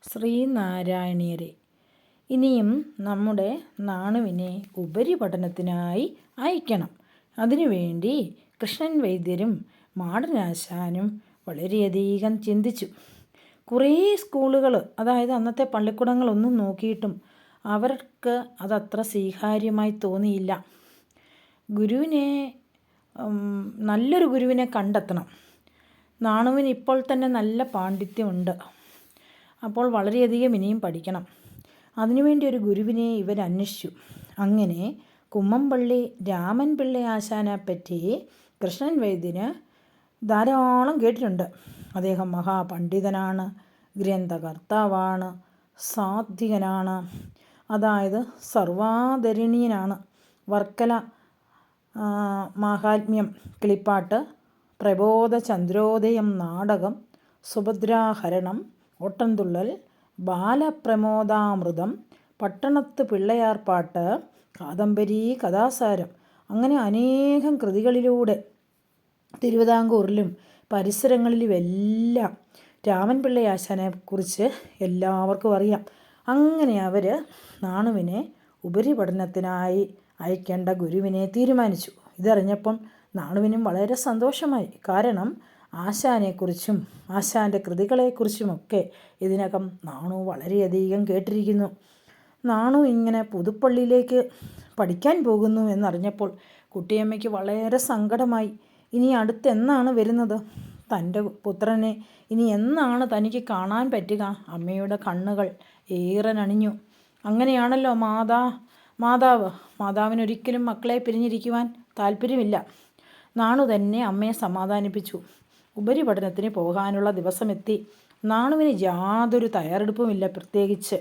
ശ്രീനാരായണീയരെ. ഇനിയും നമ്മുടെ നാണുവിനെ ഉപരിപഠനത്തിനായി അയക്കണം. അതിനുവേണ്ടി കൃഷ്ണൻ വൈദ്യരും മാടനാശാനും വളരെയധികം ചിന്തിച്ചു. കുറേ സ്കൂളുകൾ, അതായത് അന്നത്തെ പള്ളിക്കൂടങ്ങളൊന്നും നോക്കിയിട്ടും അവർക്ക് അതത്ര സ്വീകാര്യമായി തോന്നിയില്ല. നല്ലൊരു ഗുരുവിനെ കണ്ടെത്തണം. നാണുവിന് ഇപ്പോൾ തന്നെ നല്ല പാണ്ഡിത്യമുണ്ട്. അപ്പോൾ വളരെയധികം ഇനിയും പഠിക്കണം. അതിനുവേണ്ടി ഒരു ഗുരുവിനെ ഇവർ അന്വേഷിച്ചു. അങ്ങനെ കുമ്മമ്പള്ളി രാമൻ പിള്ള ആശാനെപ്പറ്റി കൃഷ്ണൻ വൈദ്യന് ധാരാളം കേട്ടിട്ടുണ്ട്. അദ്ദേഹം മഹാപണ്ഡിതനാണ്, ഗ്രന്ഥകർത്താവാണ്, സാത്വികനാണ്, അതായത് സർവാദരണീയനാണ്. വർക്കല മാഹാത്മ്യം, കിളിപ്പാട്ട്, പ്രബോധ ചന്ദ്രോദയം നാടകം, സുഭദ്രാഹരണം, ഓട്ടംതുള്ളൽ, ബാലപ്രമോദാമൃതം, പട്ടണത്ത് പിള്ളയാർപ്പാട്ട്, കാദംബരി, കഥാസാരം, അങ്ങനെ അനേകം കൃതികളിലൂടെ തിരുവിതാംകൂറിലും പരിസരങ്ങളിലുമെല്ലാം രാമൻ പിള്ള ആശാനെക്കുറിച്ച് എല്ലാവർക്കും അറിയാം. അങ്ങനെ അവർ നാണുവിനെ ഉപരിപഠനത്തിനായി അയക്കേണ്ട ഗുരുവിനെ തീരുമാനിച്ചു. ഇതറിഞ്ഞപ്പം നാണുവിനും വളരെ സന്തോഷമായി. കാരണം ആശാനെക്കുറിച്ചും ആശാൻ്റെ കൃതികളെക്കുറിച്ചുമൊക്കെ ഇതിനകം നാണു വളരെയധികം കേട്ടിരിക്കുന്നു. നാണു ഇങ്ങനെ പുതുപ്പള്ളിയിലേക്ക് പഠിക്കാൻ പോകുന്നു എന്നറിഞ്ഞപ്പോൾ കുട്ടിയമ്മയ്ക്ക് വളരെ സങ്കടമായി. ഇനി അടുത്തെന്നാണ് വരുന്നത്? തൻ്റെ പുത്രനെ ഇനി എന്നാണ് തനിക്ക് കാണാൻ പറ്റുക? അമ്മയുടെ കണ്ണുകൾ ഏറെ നണിഞ്ഞു. അങ്ങനെയാണല്ലോ മാതാവിനൊരിക്കലും മക്കളെ പിരിഞ്ഞിരിക്കുവാൻ താല്പര്യമില്ല. നാണു തന്നെ അമ്മയെ സമാധാനിപ്പിച്ചു. ഉപരിപഠനത്തിന് പോകാനുള്ള ദിവസമെത്തി. നാണുവിന് യാതൊരു തയ്യാറെടുപ്പുമില്ല. പ്രത്യേകിച്ച്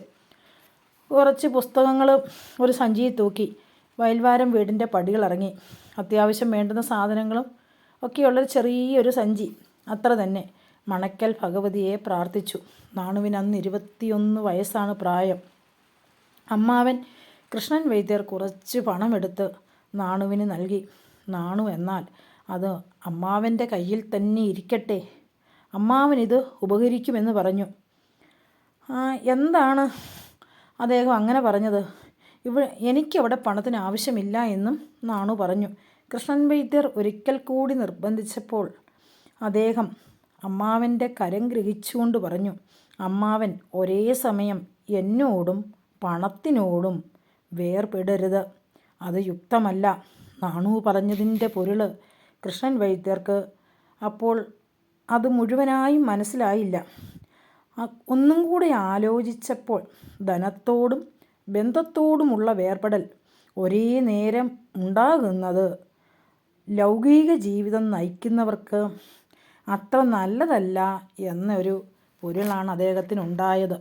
കുറച്ച് പുസ്തകങ്ങൾ ഒരു സഞ്ചിയിൽ തൂക്കി വയൽവാരം വീടിൻ്റെ പടികളിറങ്ങി. അത്യാവശ്യം വേണ്ടുന്ന സാധനങ്ങളും ഒക്കെയുള്ളൊരു ചെറിയൊരു സഞ്ചി, അത്ര തന്നെ. മണക്കൽ ഭഗവതിയെ പ്രാർത്ഥിച്ചു. നാണുവിന് അന്ന് 21 വയസ്സാണ് പ്രായം. അമ്മാവൻ കൃഷ്ണൻ വൈദ്യർ കുറച്ച് പണമെടുത്ത് നാണുവിന് നൽകി. നാണു എന്നാൽ അത് അമ്മാവൻ്റെ കയ്യിൽ തന്നെ ഇരിക്കട്ടെ, അമ്മാവനിത് ഉപകരിക്കുമെന്ന് പറഞ്ഞു. എന്താണ് അദ്ദേഹം അങ്ങനെ പറഞ്ഞത്? എനിക്കവിടെ പണത്തിന് ആവശ്യമില്ല എന്നും നാണു പറഞ്ഞു. കൃഷ്ണൻ വൈദ്യർ ഒരിക്കൽ കൂടി നിർബന്ധിച്ചപ്പോൾ അദ്ദേഹം അമ്മാവൻ്റെ കരം ഗ്രഹിച്ചുകൊണ്ട് പറഞ്ഞു, അമ്മാവൻ ഒരേ സമയം എന്നോടും പണത്തിനോടും വേർപെടരുത്. അത് യുക്തമല്ല. നാണു പറഞ്ഞതിൻ്റെ പൊരുൾ കൃഷ്ണൻ വൈദ്യർക്ക് അപ്പോൾ അത് മുഴുവനായും മനസ്സിലായില്ല. ഒന്നും കൂടെ ആലോചിച്ചപ്പോൾ ധനത്തോടും ബന്ധത്തോടുമുള്ള വേർപെടൽ ഒരേ നേരം ഉണ്ടാകുന്നത് ലൗകിക ജീവിതം നയിക്കുന്നവർക്ക് അത്ര നല്ലതല്ല എന്നൊരു പൊരുളാണ് അദ്ദേഹത്തിനുണ്ടായത്.